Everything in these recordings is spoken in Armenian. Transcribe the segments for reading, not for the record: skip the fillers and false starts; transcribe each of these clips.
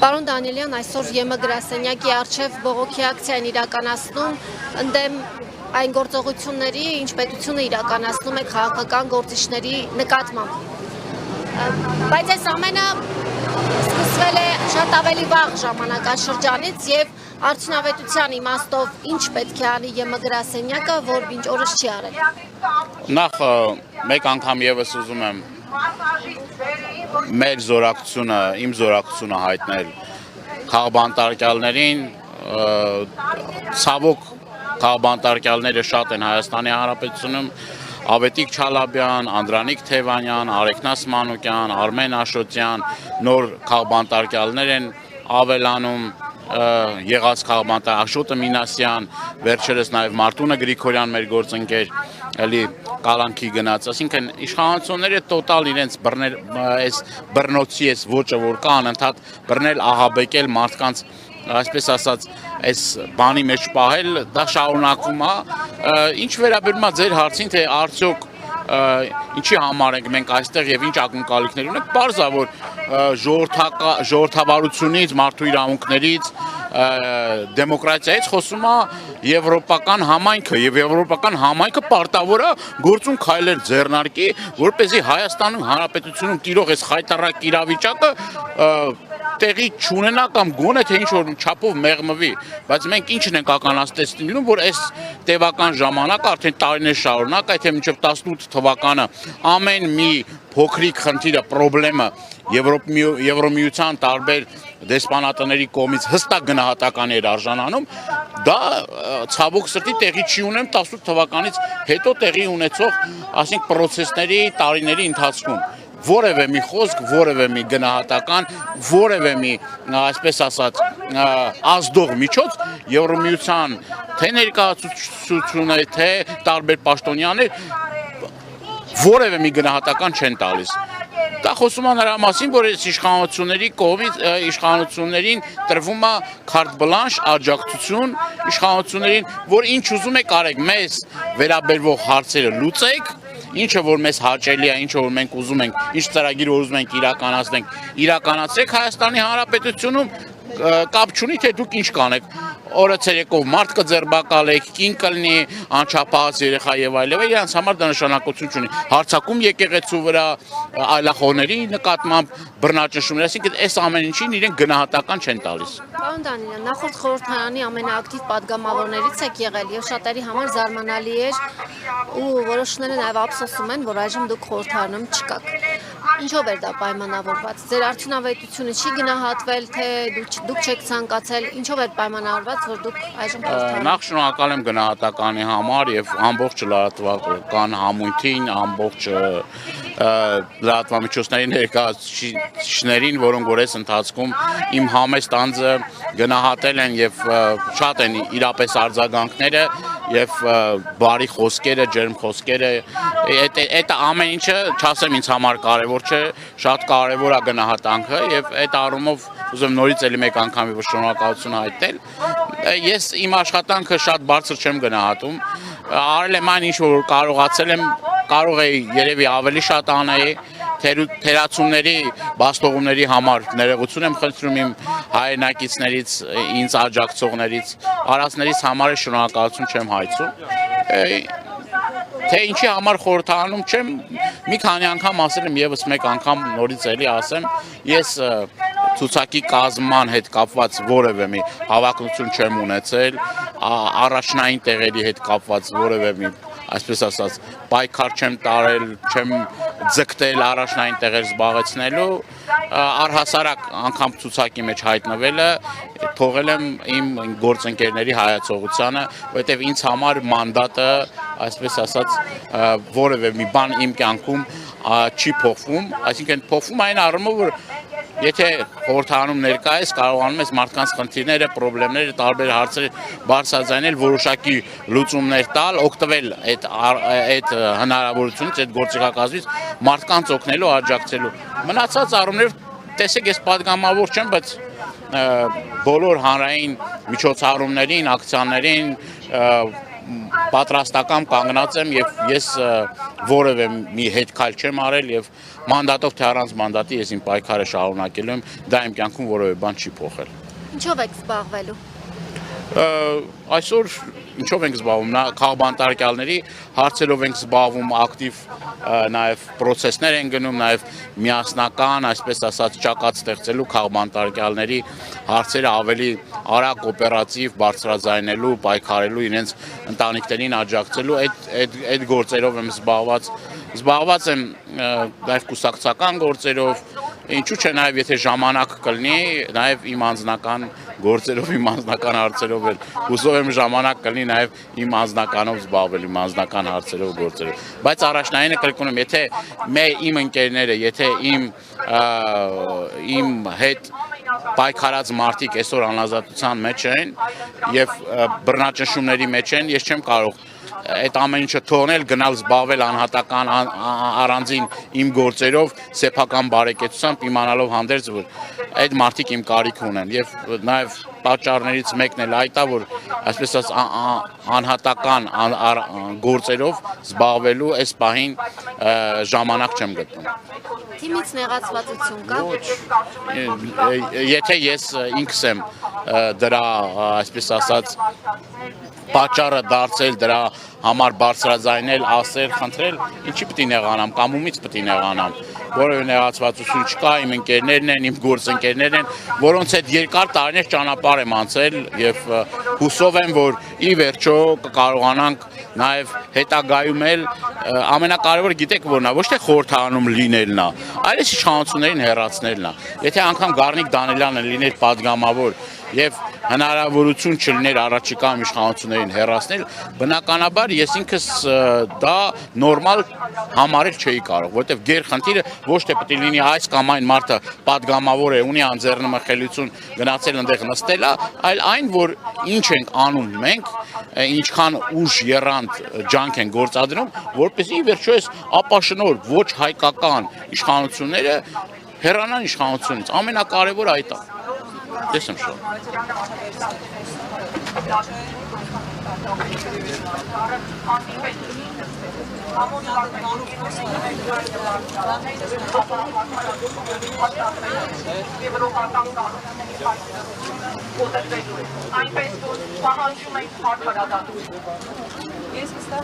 Պարոն Դանիելյան, այսօր ԵՄ գրասենյակի առջև բողոքի ակցիա են իրականացնում ընդդեմ այն գործողությունների, ինչ պետությունը իրականացնում է քաղաքական գործիչների նկատմամբ։ Բայց այս ամենը սկսվել է շատ ավելի վաղ ժամանակաշրջանից եւ արդյունավետության իմաստով ինչ պետք է անի ԵՄ գրասենյակը, որ մինչ օրս չի արել։ Նախ մեկ անգամ եւս ուզում եմ մեր զորակցությունը, իմ զորակցությունը հայտնել քաղաքաբանտարկյալներին, ցավոք քաղաքաբանտարկյալները շատ են Հայաստանի Հանրապետությունում, Ավետիք Չալաբյան, Անդրանիկ Թևանյան, Արեգնաս Մանուկյան, Արմեն Աշոտյան, նոր քաղաքաբանտարկյալներ են ավելանում, եղած քաղաքաբանտարկյալ Աշոտը Մինասյան, վերջերս նաև Մարտունը Գրիգորյան մեր գործընկեր, էլի կալանքի գնաց, այսինքն իշխանությունները տոտալ իրենց բռնել այս բռնոցի այս ոճը որ կա անընդհատ բռնել ահաբեկել մարդկանց այսպես ասած այս բանի մեջ պահել դա շարունակվում է ինչ վերաբերում է ձեր հարցին թե արդյոք ինչի համար ենք մենք այստեղ եւ ինչ ակնկալիքներ ունենք բարձ է որ ժողովրդավարությունից մարդու իրավունքներից դեմոկրատիայից խոսում է եվրոպական համայնքը եւ եվրոպական համայնքը պարտավոր է գործուն քայլեր ձեռնարկի որպեսզի Հայաստանում Հանրապետությունում տիրող այս խայտառակ իրավիճակը տեղի չունենա կամ գոնե թե ինչ որ չափով մեղմվի, բայց մենք ինչն ենք ականատեսնում, որ այս տևական ժամանակ արդեն տարիներ շարունակ, այդ մինչև 18 թվականը ամեն մի փոքրիկ խնդիրը, խնդրեմը Եվրոմիության տարբեր դեսպանատների կողմից հստակ գնահատական էր արժանանում, դա ցավոք սրտի տեղի չի ունեմ 18 թվականից հետո տեղի ունեցող, ասենք պրոցեսների, տարիների ընթացքում որևէ մի խոսք, որևէ մի գնահատական, որևէ մի, այսպես ասած, ազդող միջոց Եվրոմիության թե ներկայացուցիչներ, թե տարբեր պաշտոնյաներ որևէ մի գնահատական չեն տալիս։ Դա խոսում է նրա մասին, որ այս իշխանությունների կողմից իշխանություններին տրվում է քարտ բլանշ աջակցություն իշխանություններին, որ ինչ ուզում եք արեք, մեզ վերաբերվող հարցերը լուծեք, ինչը որ մեզ հաճելի է, ինչը որ մենք ուզում ենք, ինչ ծրագիր որ ուզում ենք իրականացրեք Հայաստանի Հանրապետությունում կապ չունի թե դուք ինչ կանեք օրը ցերեկով մարդ կձերբակալեք, կին կլինի, անչափահաս երեխա եւ այլն, իրանց համար դա նշանակություն չունի։ Հարցակում եկեղեցու վրա այլախոհների նկատմամբ բռնաճնշումներ, այսինքն այս ամեն ինչին իրենք գնահատական չեն տալիս։ Պարոն Դանիելյան, նախորդ խորհրդարանի ամենաակտիվ падգամավորներից եք եղել եւ շատերի համար զարմանալի էր ու որոշները նաեւ ափսոսում են, որ այժմ դուք խորհրդարանում չկաք։ Ինչով էր դա պայմանավորված։ Ձեր արդյունավետությունը չի գնահատվել, թե դուք չեք ցանկացել, ինչով էր պայմանավորված, որ դուք այժմ խորհրդարանում։ Նախ շնորհակալ եմ գնահատականի համար եւ ամբողջ լրատվական համույթին, ամբողջ լրատվամիջոցների ներկայացուցիչներին, որոնք որ այս ընթացքում իմ համեստ անձը գնահատել են եւ շատ են իրապես արձագանքները եւ բարի խոսքերը, ջերմ խոսքերը, այդ ամեն ինչը չասեմ ինձ համար կարեւոր չէ, շատ կարեւոր է գնահատանքը եւ այդ առումով ուզում նորից էլի մեկ անգամ շնորհակալություն հայտնել։ Ես իմ աշխատանքը շատ բարձր չեմ գնահատում, արել եմ այն ինչ որ կարողացել եմ, կարող էի երևի ավելի շատ անեի թերացումների, բաստողումների համար ներողություն եմ խնդրում իմ հայրենակիցներից, ինձ աջակցողներից, արածներից համար շնորհակալություն չեմ հայցում։ Թե ինչի համար խորհրդարանում չեմ, մի քանի անգամ ասել եմ եւս մեկ անգամ նորից էլի ասեմ, ես ցուցակի կազմման հետ կապված որևէ մի հավակնություն չեմ ունեցել, առաջնային տեղերի հետ կապված որևէ մի այսպես ասած պայքար չեմ տարել, չեմ ձգտել առաջնային տեղեր զբաղեցնելու, առհասարակ անգամ ցուցակի մեջ հայտնվելը թողել եմ իմ գործընկերների հայացողությանը, որովհետև ինձ համար մանդատը, այսպես ասած, որևէ մի բան իմ կյանքում չի փոխվում, այսինքն փոխվում այն առումով, որ եթե խորհրդարանում ներկա ես, կարողանում ես մարդկանց խնդիրները, խնդիրները, տարբեր հարցեր բարձրաձայնել, որոշակի լուծումներ տալ, օգտվել այդ հնարավորությունից, այդ գործիքակազմից մարդկանց օգնելու, աջակցելու։ Մնացած առումներ, տեսեք, ես падգամավոր չեմ, բայց բոլոր հանրային միջոցառումներին, ակցիաներին պատրաստական կանգնած եմ եւ ես որևէ մի հետքայլ չեմ արել եւ մանդատով թե առանց մանդատի ես իմ պայքարը շարունակելու եմ, դա իմ կյանքում որևէ բան չի փոխել։ Ինչով եք զբաղվելու։ Այսօր ինչով ենք զբաղվում, քաղբանտարկյալների հարցերով ենք զբաղվում, ակտիվ նաև process-ներ են գնում, նաև միասնական, այսպես ասած, ճակատ ստեղծելու քաղբանտարկյալների հարցերը ավելի արագ օպերատիվ բարձրաձայնելու, պայքարելու, իրենց ընտանիքներին աջակցելու, այդ գործերով եմ զբաղված եմ նաև կուսակցական գործերով, ինչու՞ չէ նաև եթե ժամանակ կլինի, նաև իմ անձնական գործերով, իմ անձնական հարցերով էլ հուսով եմ ժամանակ կլինի նաև իմ անձնականով զբաղվել, իմ անձնական հարցերով, գործերով։ Բայց առաջնայինը կրկնում եմ, եթե իմ ընկերները, եթե իմ հետ պայքարած մարդիկ այսօր անազատության մեջ են եւ բռնաճնշումների մեջ են, ես չեմ կարող այդ ամեն ինչը թողնել, գնալ զբաղվել անհատական առանձին իմ գործերով, սեփական բարեկեցությամբ, իմանալով հանդերձ, որ այդ մարդիկ իմ կարիքը ունեն եւ նաեւ պատճառներից մեկն էլ այդ է, որ այսպես ասած անհատական գործերով զբաղվելու այս պահին ժամանակ չեմ գտնում։ Թիմից նեղացվածություն կա։ Եթե ես ինքս եմ դրա, այսպես ասած, պատճառը դարձել, դրա համար բարձրաձայնել, ասել, խնդրել, ինչի պիտի նեղանամ, կամ ումից պիտի նեղանամ, որևէ նեղացվածություն չկա, իմ ընկերներն են, իմ գործընկերներն են, որոնց հետ երկար տարիներ ճանապարհ եմ անցել եւ հուսով եմ, որ ի վերջո կկարողանանք նաև հետագայում էլ ամենակարևորը գիտեք որն է, ոչ թե խորհրդանում լինելն է, այլ իշխանություններին հեռացնելն է։ Եթե անգամ Գառնիկ Դանիելյանը լիներ падգամավոր եւ հնարավորություն չլիներ առաջիկայում իշխանություններին հեռացնել, բնականաբար ես ինքս դա նորմալ համարել չէի կարող, որովհետեւ գերխնդիրը ոչ թե պետք է լինի այս կամ այն մարդը падգամավոր է, ունի անձեռնմխելիություն գնացել այնտեղ նստել է, այլ այն, որ ինչ ենք անում մենք, ինչքան ուժ եռանդ ջանք են գործադրում, որպեսզի վերջո այս ապաշնոր ոչ հայկական իշխանությունները հեռանան իշխանությունից, ամենակարևորը այդ է։ Ես եմ շնորհակալ։ Այնպես որ պահանջում ենք հարկարադատություն։ Ես վստահ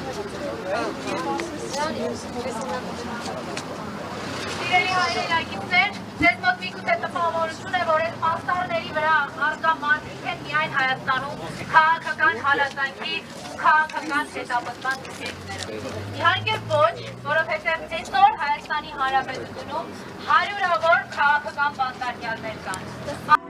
Սիրելի հայրենակիցներ, ձեզ մոտ միգուցե տպավորություն է, որ այս պաստառների վրա առկա մարդիկ են միայն Հայաստանում քաղաքական հալածանքի ու քաղաքական հետապնդման դեպքերով։ Իհարկե ոչ, որովհետև այսօր Հայաստանի Հանրապետությունում հարյուրավոր քաղաքական բանտարկյալներ կան։